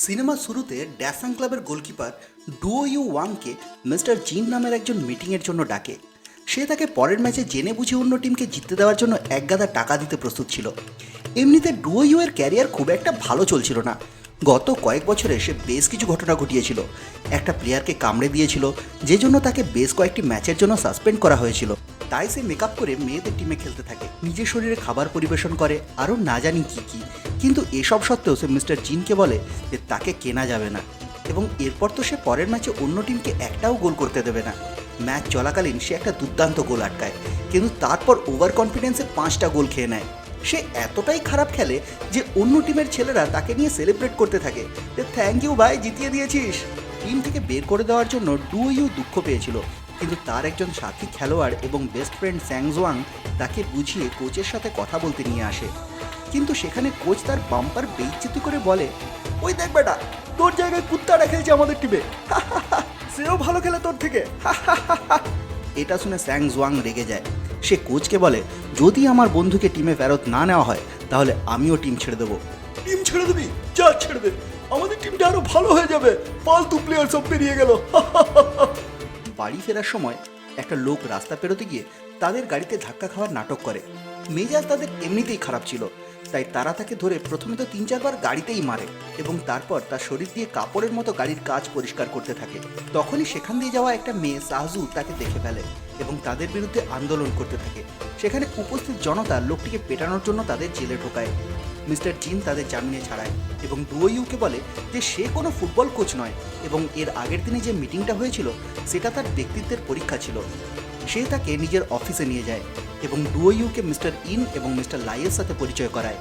সিনেমার শুরুতে ড্যাসাং ক্লাবের গোলকিপার ডুও ইউ ওয়াংকে মিস্টার জিন নামের একজন মিটিংয়ের জন্য ডাকে। সে তাকে পরের ম্যাচে জেনে বুঝে অন্য টিমকে জিততে দেওয়ার জন্য একগাদা টাকা দিতে প্রস্তুত ছিল। এমনিতে ডুও ইউ এর ক্যারিয়ার খুব একটা ভালো চলছিল না। গত কয়েক বছরে সে বেশ কিছু ঘটনা ঘটিয়েছিল। একটা প্লেয়ারকে কামড়ে দিয়েছিল, যে জন্য তাকে বেশ কয়েকটি ম্যাচের জন্য সাসপেন্ড করা হয়েছিল। তাই সে মেকআপ করে মেয়েদের টিমে খেলতে থাকে, নিজের শরীরে খাবার পরিবেশন করে, আরও না জানি কী কী। কিন্তু এসব সত্ত্বেও সে মিস্টার জিনকে বলে যে তাকে কেনা যাবে না, এবং এরপর তো সে পরের ম্যাচে অন্য টিমকে একটাও গোল করতে দেবে না। ম্যাচ চলাকালীন সে একটা দুর্দান্ত গোল আটকায়, কিন্তু তারপর ওভার কনফিডেন্সে 5টা গোল খেয়ে নেয়। সে এতটাই খারাপ খেলে যে অন্য টিমের ছেলেরা তাকে নিয়ে সেলিব্রেট করতে থাকে যে থ্যাংক ইউ ভাই, জিতিয়ে দিয়েছিস। টিম থেকে বের করে দেওয়ার জন্য ডুও ইউ দুঃখ পেয়েছিল, কিন্তু তার একজন সাথী খেলোয়াড় এবং বেস্ট ফ্রেন্ড স্যাং জোয়াং তাকে বুঝিয়ে কোচের সাথে কথা বলতে নিয়ে আসে। কিন্তু সেখানে কোচ তার বাম্পার বেইজ্জতি করে বলে, ওই দেখ বেটা, তোর জায়গায় কুত্তাটা খেলছে আমাদের টিমে, সেও ভালো খেলে তোর থেকে। এটা শুনে স্যাং জোয়াং রেগে যায়। সে কোচকে বলে, যদি আমার বন্ধুকে টিমে ফেরত না নেওয়া হয় তাহলে আমিও টিম ছেড়ে দেবো। টিম ছেড়ে দিবি? যা ছেড়ে দে, আমাদের টিমটা আরো ভালো হয়ে যাবে, ফালতু প্লেয়ার সব বেরিয়ে গেল। বাড়ি ফেরার সময় একটা লোক রাস্তা পেরোতে গিয়ে তাদের গাড়িতে ধাক্কা খাওয়ার নাটক করে। মেজাজ তাদের এমনিতেই খারাপ ছিল, তাই তারা তাকে ধরে প্রথমে তো 3-4 বার গাড়িতেই মারে এবং তারপর তার শরীর দিয়ে কাপড়ের মতো গাড়ির কাজ পরিষ্কার করতে থাকে। তখনই সেখান দিয়ে যাওয়া একটা মেয়ে সাহজু তাকে দেখে ফেলে এবং তাদের বিরুদ্ধে আন্দোলন করতে থাকে। সেখানে উপস্থিত জনতা লোকটিকে পেটানোর জন্য তাদের জেলে ঢোকায়। মিস্টার জিন তাদের জামিনে ছাড়ায় এবং ডুও ইউকে বলে যে সে কোনো ফুটবল কোচ নয় এবং এর আগের দিনে যে মিটিংটা হয়েছিল সেটা তার ব্যক্তিত্বের পরীক্ষা ছিল। সে তাকে নিজের অফিসে নিয়ে যায় এবং ডুও ইউকে মিস্টার ইন এবং মিস্টার লাইয়ের সাথে পরিচয় করায়।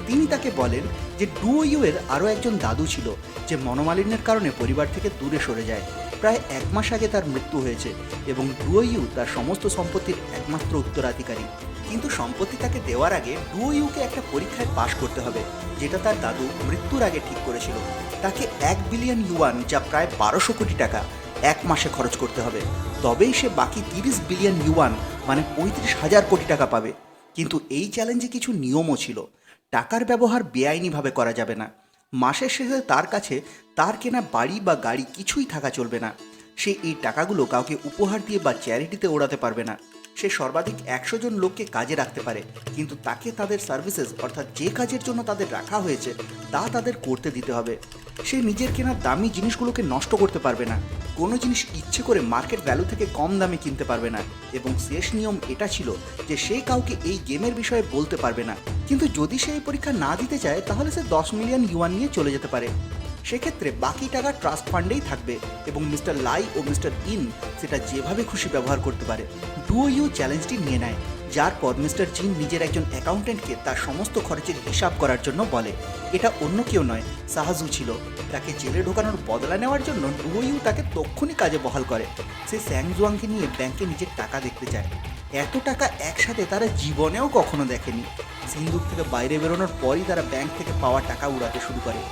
তিনি তাকে বলেন যে ডুও ইউ এর আরও একজন দাদু ছিল যে মনোমালিন্যের কারণে পরিবার থেকে দূরে সরে যায়। প্রায় 1 মাস আগে তার মৃত্যু হয়েছে এবং ডুও ইউ তার সমস্ত সম্পত্তির একমাত্র উত্তরাধিকারী। কিন্তু সম্পত্তি তাকে দেওয়ার আগে ডুও ইউকে একটা পরীক্ষায় পাশ করতে হবে, যেটা তার দাদু মৃত্যুর আগে ঠিক করেছিল। তাকে 1 বিলিয়ন ইউয়ান, যা প্রায় 1200 কোটি টাকা, 1 মাসে খরচ করতে হবে। তবেই সে বাকি 30 বিলিয়ন ইউয়ান মানে 35,000 কোটি টাকা পাবে। কিন্তু এই চ্যালেঞ্জে কিছু নিয়মও ছিল। টাকার ব্যবহার বেআইনিভাবে করা যাবে না। মাসের শেষে তার কাছে তার কেনা বাড়ি বা গাড়ি কিছুই থাকা চলবে না। সে এই টাকাগুলো কাউকে উপহার দিয়ে বা চ্যারিটিতে ওড়াতে পারবে না। সে সর্বাধিক 100 জন লোককে কাজে রাখতে পারে, কিন্তু তাকে তাদের সার্ভিসেস অর্থাৎ যে কাজের জন্য তাদের রাখা হয়েছে তা তাদের করতে দিতে হবে। সে নিজের কেনা দামি জিনিসগুলোকে নষ্ট করতে পারবে না। কোনো জিনিস ইচ্ছে করে মার্কেট ভ্যালু থেকে কম দামে কিনতে পারবে না। এবং শেষ নিয়ম এটা ছিল যে সে কাউকে এই গেমের বিষয়ে বলতে পারবে না। কিন্তু যদি সে এই পরীক্ষা না দিতে চায় তাহলে সে 10 মিলিয়ন ইউয়ান নিয়ে চলে যেতে পারে। সেক্ষেত্রে বাকি টাকা ট্রাস্ট ফান্ডেই থাকবে এবং মিস্টার লাই ও মিস্টার ইন সেটা যেভাবে খুশি ব্যবহার করতে পারে। ডুও ইউ চ্যালেঞ্জটি নিয়ে নেয়, যার পর মিস্টার জিন নিজের একজন অ্যাকাউন্টেন্টকে তার সমস্ত খরচের হিসাব করার জন্য বলে। এটা অন্য কেউ নয়, সাহাজু ছিল। তাকে জেলে ঢোকানোর বদলা নেওয়ার জন্য ডুও ইউ তাকে তক্ষুনি কাজে বহাল করে। সে স্যাং জোয়াংকে নিয়ে ব্যাংকে নিজের টাকা দেখতে যায়। এত টাকা একসাথে তারা জীবনেও কখনো দেখেনি। সিন্দুক থেকে বাইরে বেরোনোর পরই তারা ব্যাংক থেকে পাওয়া টাকা উড়াতে শুরু করে।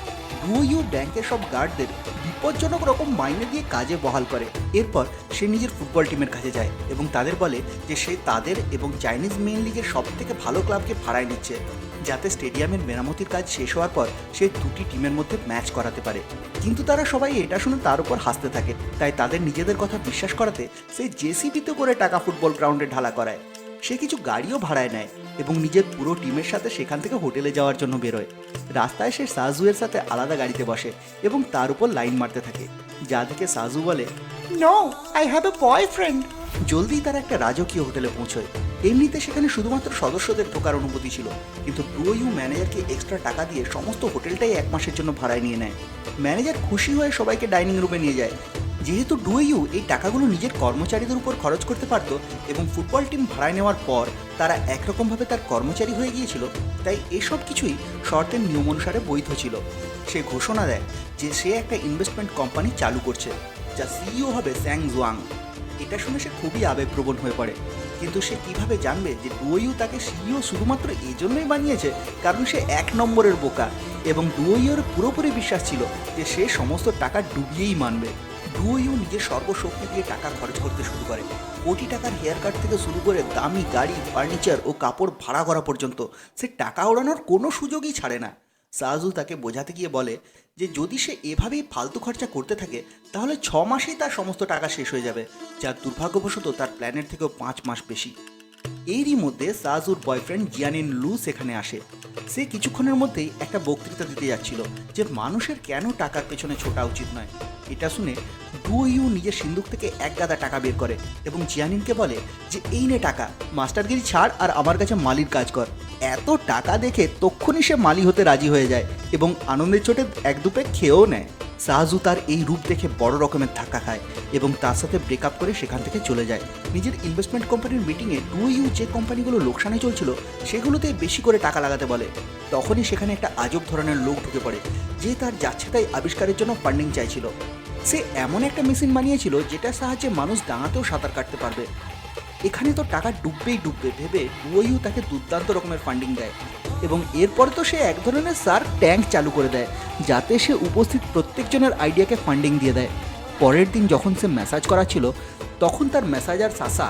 ডুও ইউ ব্যাংকের সব গার্ডদের বিপজ্জনক রকম মাইনে দিয়ে কাজে বহাল করে। এরপর সে নিজের ফুটবল টিমের কাছে যায় এবং তাদের বলে যে সে তাদের এবং চাইনিজ মেন লিগের সব থেকে ভালো ক্লাবকে ভাড়ায় নিচ্ছে, যাতে স্টেডিয়ামের মেরামতির কাজ শেষ হওয়ার পর সে দুটি টিমের মধ্যে ম্যাচ করাতে পারে। কিন্তু তারা সবাই এটা শুনে তার উপর হাসতে থাকে। তাই তাদের নিজেদের কথা বিশ্বাস করাতে সে জেসিবিতে করে টাকা ফুটবল গ্রাউন্ডে ঢালা করায়। সে কিছু গাড়িও ভাড়ায় নেয় এবং নিজের পুরো টিমের সাথে সেখান থেকে হোটেলে যাওয়ার জন্য বেরোয়। রাস্তায় সে সাজুয়ের সাথে আলাদা গাড়িতে বসে এবং তার উপর লাইন মারতে থাকে, যা দেখে সাজু বলে, no, I have a boyfriend. জলদি তারা একটা রাজকীয় হোটেলে পৌঁছয়। এমনিতে সেখানে শুধুমাত্র সদস্যদের ঢোকার অনুমতি ছিল, কিন্তু ডুও ইউ ম্যানেজারকে এক্সট্রা টাকা দিয়ে সমস্ত হোটেলটাই 1 মাসের জন্য ভাড়ায় নিয়ে নেয়। ম্যানেজার খুশি হয়ে সবাইকে ডাইনিং রুমে নিয়ে যায়। যেহেতু ডুও ইউ এই টাকাগুলো নিজের কর্মচারীদের উপর খরচ করতে পারত এবং ফুটবল টিম ভাড়ায় নেওয়ার পর তারা একরকমভাবে তার কর্মচারী হয়ে গিয়েছিল, তাই এসব কিছুই শর্তের নিয়ম অনুসারে বৈধ ছিল। সে ঘোষণা দেয় যে সে একটা ইনভেস্টমেন্ট কোম্পানি চালু করছে, যা সিইও হবে স্যাং জোয়াং। এটা শুনে সে খুবই আবেগপ্রবণ হয়ে পড়ে। কিন্তু সে কিভাবে জানবে যে ডুও ইউ তাকে সিইও শুধুমাত্র এই জন্যই বানিয়েছে কারণ সে 1 নম্বরের বোকা, এবং ডুও ইউর পুরোপুরি বিশ্বাস ছিল যে সে সমস্ত টাকা ডুবিয়েই মানবে। ডুও ইউ নিজের সর্বশক্তি দিয়ে টাকা খরচ করতে শুরু করে। কোটি টাকার হেয়ার কাট থেকে শুরু করে দামি গাড়ি, ফার্নিচার ও কাপড় ভাড়া করা পর্যন্ত সে টাকা ওড়ানোর কোনো সুযোগই ছাড়ে না। সাজু তাকে বোঝাতে গিয়ে বলে যে যদি সে এভাবেই ফালতু খরচা করতে থাকে তাহলে 6 মাসেই তার সমস্ত টাকা শেষ হয়ে যাবে, যা দুর্ভাগ্যবশত তার প্ল্যানের থেকেও 5 মাস বেশি। এরই মধ্যে সাজুর বয়ফ্রেন্ড জিয়ানিন লু সেখানে আসে। সে কিছুক্ষণের মধ্যেই একটা বক্তৃতা দিতে যাচ্ছিল যে মানুষের কেন টাকার পেছনে ছোটা উচিত নয়। এটা শুনে ডুও নিজের সিন্দুক থেকে এক গাদা টাকা বের করে এবং জিয়ানিনকে বলে যে এই নে টাকা, মাস্টারগিরি ছাড় আর আমার কাছে মালির কাজ কর। এত টাকা দেখে তক্ষুনি সে মালি হতে রাজি হয়ে যায় এবং আনন্দের চোটে এক দুপে খেয়েও নেয়। সাজু তার এই রূপ দেখে বড় রকমের ধাক্কা খায় এবং তার সাথে ব্রেকআপ করে সেখান থেকে চলে যায়। নিজের ইনভেস্টমেন্ট কোম্পানির মিটিংয়ে ডুও যে কোম্পানিগুলো লোকসানে চলছিল সেগুলোতে বেশি করে টাকা লাগাতে বলে। তখনই সেখানে একটা আজব ধরনের লোক ঢুকে পড়ে যে তার যাচ্ছে তাই আবিষ্কারের জন্য ফান্ডিং চাইছিল। সে এমন একটা মেশিন বানিয়েছিল যেটার সাহায্যে মানুষ ডাঙাতেও সাঁতার কাটতে পারবে। এখানে তো টাকা ডুববেই ডুববে ভেবে ডুও তাকে দুর্দান্ত রকমের ফান্ডিং দেয় এবং এরপর তো সে এক ধরনের শার্ক ট্যাঙ্ক চালু করে দেয় যাতে সে উপস্থিত প্রত্যেকজনের আইডিয়াকে ফান্ডিং দিয়ে দেয়। পরের দিন যখন সে ম্যাসাজ করাচ্ছিল তখন তার ম্যাসাজার সাসা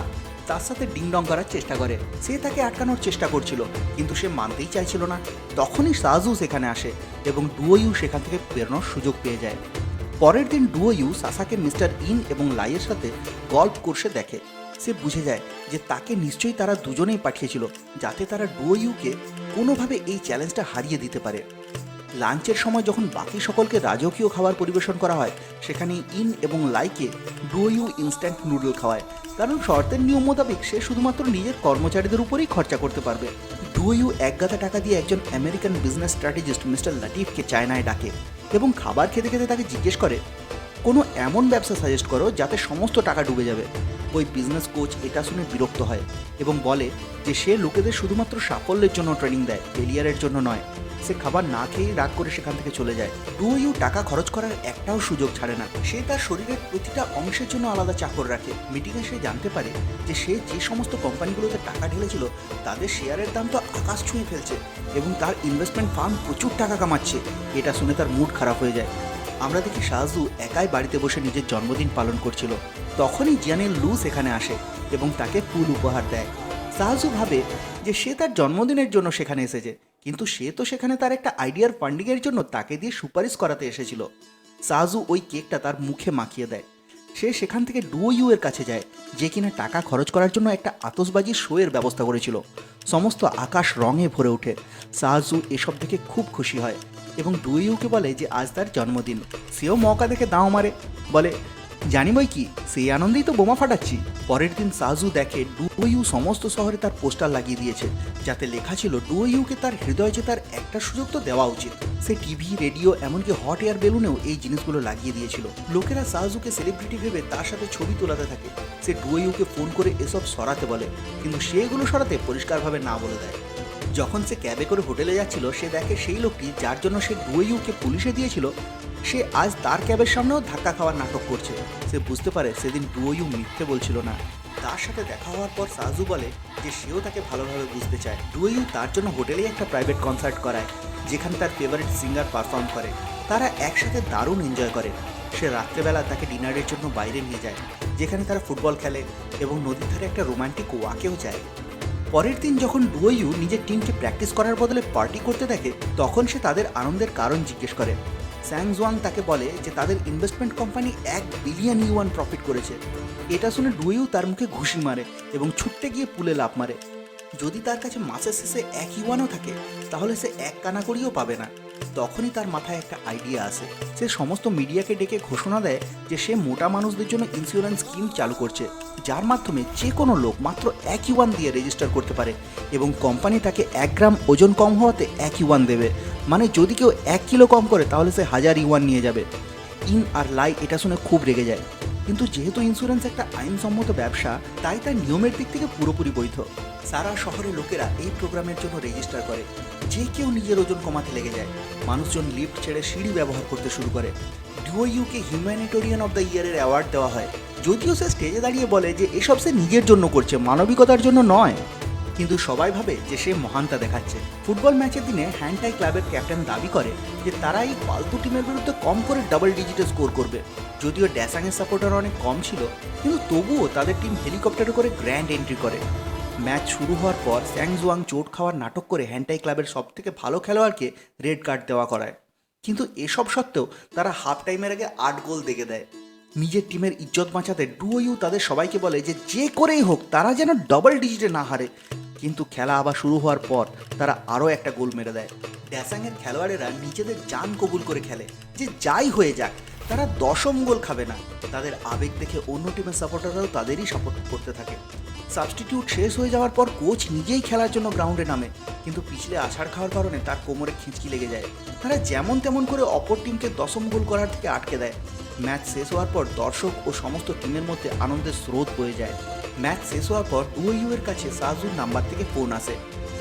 তার সাথে ডিংডং করার চেষ্টা করে। সে তাকে আটকানোর চেষ্টা করছিল কিন্তু সে মানতেই চাইছিল না। তখনই সাজু সেখানে আসে এবং ডুও সেখান থেকে বেরোনোর সুযোগ পেয়ে যায়। পরের দিন ডুও সাসাকে মিস্টার ইন এবং লাইয়ের সাথে গল্ফ কোর্সে দেখে। সে বুঝে যায় যে তাকে নিশ্চয়ই তারা দুজনেই পাঠিয়েছিল যাতে তারা ডুওকে কোনোভাবে এই চ্যালেঞ্জটা হারিয়ে দিতে পারে। লাঞ্চের সময় যখন বাকি সকলকে রাজকীয় খাবার পরিবেশন করা হয় সেখানে ইন এবং লাইকে ডুও ইনস্ট্যান্ট নুডল খাওয়ায়, কারণ শর্তের নিয়ম মোতাবেক সে শুধুমাত্র নিজের কর্মচারীদের উপরেই খরচা করতে পারবে। ডুও এক গাদা টাকা দিয়ে একজন আমেরিকান বিজনেস স্ট্র্যাটেজিস্ট মিস্টার লাটিফকে চায়নায় ডাকে এবং খাবার খেতে খেতে তাকে জিজ্ঞেস করে কোনো এমন ব্যবসা সাজেস্ট করো যাতে সমস্ত টাকা ডুবে যাবে। ওই বিজনেস কোচ এটা শুনে বিরক্ত হয় এবং বলে যে সে লোকেদের শুধুমাত্র সাফল্যের জন্য ট্রেনিং দেয়, ফেলিয়ারের জন্য নয়। সে খাবার না খেয়েই রাগ করে সেখান থেকে চলে যায়। ডুও টাকা খরচ করার একটাও সুযোগ ছাড়ে না। সে তার শরীরের প্রতিটা অংশের জন্য আলাদা চাকর রাখে। মিটিংয়ে সে জানতে পারে যে সে যে সমস্ত কোম্পানিগুলোতে টাকা ঢেলেছিল তাদের শেয়ারের দাম তো আকাশ ছুঁয়ে ফেলছে এবং তার ইনভেস্টমেন্ট ফার্ম প্রচুর টাকা কামাচ্ছে। এটা শুনে তার মুড খারাপ হয়ে যায়। আমরা দেখি সাজু একাই বাড়িতে বসে নিজের জন্মদিন পালন করছিল। তখনই জিয়ানিন লু সেখানে আসে এবং তাকে ফুল উপহার দেয়। সাজু ভাবে যে সে তার জন্মদিনের জন্য সেখানে এসেছে, কিন্তু সে তো সেখানে তার একটা আইডিয়ার ফান্ডিংয়ের জন্য তাকে দিয়ে সুপারিশ করাতে এসেছিল। সাজু ওই কেকটা তার মুখে মাখিয়ে দেয়। সে সেখান থেকে ডুও এর কাছে যায় যে কিনা টাকা খরচ করার জন্য একটা আতশবাজি শোয়ের ব্যবস্থা করেছিল। সমস্ত আকাশ রঙে ভরে ওঠে। সাজু এসব দেখে খুব খুশি হয় এবং ডুওকে বলে যে আজ তার জন্মদিন। সেও মৌকা দেখে দাও মারে, বলে জানি বই কি, সেই আনন্দেই তো বোমা ফাটাচ্ছি। পরের দিন সাজু দেখে ডুও সমস্ত শহরে তার পোস্টার লাগিয়ে দিয়েছে যাতে লেখা ছিল ডুওকে তার হৃদয় জেতার একটা সুযোগ তো দেওয়া উচিত। সে টিভি, রেডিও, এমনকি হট এয়ার বেলুনেও এই জিনিসগুলো লাগিয়ে দিয়েছিল। লোকেরা সাজুকে সেলিব্রিটি ভেবে তার সাথে ছবি তোলাতে থাকে। সে ডুওকে ফোন করে এসব সরাতে বলে, কিন্তু সেগুলো সরাতে পরিষ্কারভাবে না বলে দেয়। যখন সে ক্যাবে করে হোটেলে যাচ্ছিল সে দেখে সেই লোকটি যার জন্য সে ডুওকে পুলিশে দিয়েছিল সে আজ তার ক্যাবের সামনেও ধাক্কা খাওয়ার নাটক করছে। সে বুঝতে পারে সেদিন ডুও মিথ্যে বলছিল না। তার সাথে দেখা হওয়ার পর সাজু বলে যে সেও তাকে ভালোভাবে বুঝতে চায়। ডুও তার জন্য হোটেলেই একটা প্রাইভেট কনসার্ট করায় যেখানে তার ফেভারিট সিঙ্গার পারফর্ম করে। তারা একসাথে দারুণ এনজয় করে। সে রাত্রেবেলা তাকে ডিনারের জন্য বাইরে নিয়ে যায় যেখানে তারা ফুটবল খেলে এবং নদীর ধারে একটা রোমান্টিক ওয়াকেও যায়। পরের দিন যখন ডুও নিজের টিমকে প্র্যাকটিস করার বদলে পার্টি করতে দেখে তখন সে তাদের আনন্দের কারণ জিজ্ঞেস করে। স্যাংজওয়াং তাকে বলে যে তাদের ইনভেস্টমেন্ট কোম্পানি $1 বিলিয়ন প্রফিট করেছে। এটা শুনে ডুও তার মুখে ঘুষি মারে এবং ছুটতে গিয়ে পুলে লাফ মারে। যদি তার কাছে মাসের শেষে $1 থাকে তাহলে সে এক কানাকড়িও পাবে না। তখনই তার মাথায় একটা আইডিয়া আসে। সে সমস্ত মিডিয়াকে ডেকে ঘোষণা দেয় যে সে মোটা মানুষদের জন্য ইন্স্যুরেন্স স্কিম চালু করছে যার মাধ্যমে যে কোনো লোক মাত্র $1 দিয়ে রেজিস্টার করতে পারে এবং কোম্পানি তাকে 1 গ্রাম ওজন কম হওয়াতে $1 দেবে। মানে যদি কেউ 1 কিলো কম করে তাহলে সে $1000 নিয়ে যাবে। ইন আর লাই এটা শুনে খুব রেগে যায়, কিন্তু যেহেতু ইন্স্যুরেন্স একটা আইনসম্মত ব্যবসা তাই তার নিয়মের দিক থেকে পুরোপুরি বৈধ। সারা শহরের লোকেরা এই প্রোগ্রামের জন্য রেজিস্টার করে। যে কেউ নিজের ওজন কমাতে লেগে যায়। মানুষজন লিফট ছেড়ে সিঁড়ি ব্যবহার করতে শুরু করে। ডুওকে হিউম্যানিটেরিয়ান অফ দ্য ইয়ারের অ্যাওয়ার্ড দেওয়া হয়, যদিও সে স্টেজে দাঁড়িয়ে বলে যে এসব সে নিজের জন্য করছে, মানবিকতার জন্য নয়। কিন্তু সবাই ভাবে যে সে মহানতা দেখাচ্ছে। ফুটবল ম্যাচের দিনে হ্যান্ডটাই ক্লাবের ক্যাপ্টেন দাবি করে যে তারা এই ফালতু টিমের বিরুদ্ধে কম করে ডাবল ডিজিটে স্কোর করবে। যদিও ড্যাসাংয়ের সাপোর্টার অনেক কম ছিল কিন্তু তবুও তাদের টিম হেলিকপ্টারে করে গ্র্যান্ড এন্ট্রি করে। ম্যাচ শুরু হওয়ার পর স্যাং জুয়াং চোট খাওয়ার নাটক করে হ্যান্টাই ক্লাবের সবথেকে ভালো খেলোয়াড়কে রেড কার্ড দেওয়া করায়, কিন্তু এসব সত্ত্বেও তারা হাফ টাইমের আগে 8 গোল দেখে দেয়। নিজের টিমের ইজ্জত বাঁচাতে ডুওইউ তাদের সবাইকে বলে যে করেই হোক তারা যেন ডবল ডিজিটে না হারে, কিন্তু খেলা আবার শুরু হওয়ার পর তারা আরও একটা গোল মেরে দেয়। ড্যাসাংয়ের খেলোয়াড়েরা নিজেদের জান কবুল করে খেলে যে যাই হয়ে যাক তারা 10ম গোল খাবে না। তাদের আবেগ দেখে অন্য টিমের সাপোর্টাররাও তাদেরই সাপোর্ট করতে থাকে। সাবস্টিটিউট শেষ হয়ে যাওয়ার পর কোচ নিজেই খেলার জন্য গ্রাউন্ডে নামে, কিন্তু পিছলে আছাড় খাওয়ার কারণে তার কোমরে খিঁচকি লেগে যায়। তারা যেমন তেমন করে অপর টিমকে 10ম গোল করার থেকে আটকে দেয়। ম্যাচ শেষ হওয়ার পর দর্শক ও সমস্ত টিমের মধ্যে আনন্দের স্রোত বয়ে যায়। ম্যাচ শেষ হওয়ার পর ডুওইউ এর কাছে সাজুর নাম্বার থেকে ফোন আসে।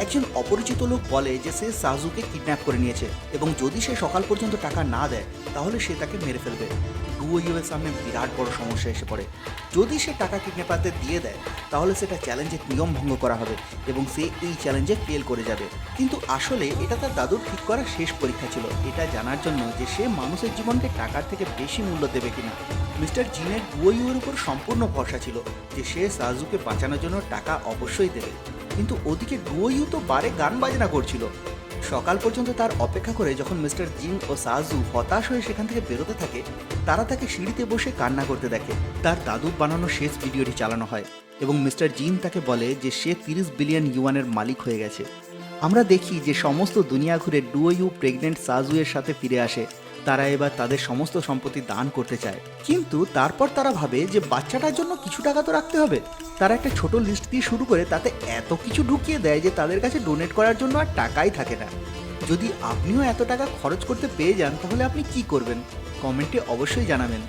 একজন অপরিচিত লোক বলে যে সে সাজুকে কিডন্যাপ করে নিয়েছে এবং যদি সে সকাল পর্যন্ত টাকা না দেয় তাহলে সে তাকে মেরে ফেলবে। ডুওইউ এর সামনে বিরাট বড় সমস্যা এসে পড়ে। যদি সে টাকা কিডন্যাপারদের দিয়ে দেয় তাহলে সেটা চ্যালেঞ্জের নিয়ম ভঙ্গ করা হবে এবং সে এই চ্যালেঞ্জে ফেল করে যাবে। কিন্তু আসলে এটা তার দাদুর ঠিক করা শেষ পরীক্ষা ছিল, এটা জানার জন্য যে সে মানুষের জীবনকে টাকার থেকে বেশি মূল্য দেবে কিনা। মিস্টার জিনের ডুওইউ এর উপর সম্পূর্ণ ভরসা ছিল যে সে সাজুকে বাঁচানোর জন্য টাকা অবশ্যই দেবে, কিন্তু ওদিকে ডুওইউ তো বারে গান বাজনা করছিল। সকাল পর্যন্ত তার অপেক্ষা করে যখন মিস্টার জিন ও সাজু হতাশ হয়ে সেখান থেকে বেরোতে থাকে, তারা তাকে সিঁড়িতে বসে কান্না করতে দেখে। তার দাদুর বানানো শেষ ভিডিওটি চালানো হয় এবং মিস্টার জিন তাকে বলে যে সে 30 বিলিয়ন ইউয়ানের মালিক হয়ে গেছে। আমরা দেখি যে সমস্ত দুনিয়া ঘুরে ডুওইউ প্রেগনেন্ট সাজু এর সাথে ফিরে আসে। তারা এবার তাদের সমস্ত সম্পত্তি দান করতে চায়, কিন্তু তারপর তারা ভাবে যে বাচ্চাটার জন্য কিছু টাকা তো রাখতে হবে। তারা একটা ছোট লিস্ট দিয়ে শুরু করে তাতে এত কিছু ঢুকিয়ে দেয় যে তাদের কাছে ডোনেট করার জন্য আর টাকাই থাকে না। যদি আপনিও এত টাকা খরচ করতে পেয়ে যান তাহলে আপনি কি করবেন? কমেন্টে অবশ্যই জানাবেন।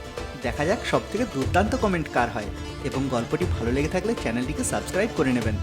দেখা যাক সবথেকে দুর্দান্ত কমেন্ট কার হয়, এবং গল্পটি ভালো লেগে থাকলে চ্যানেলটিকে সাবস্ক্রাইব করে নেবেন।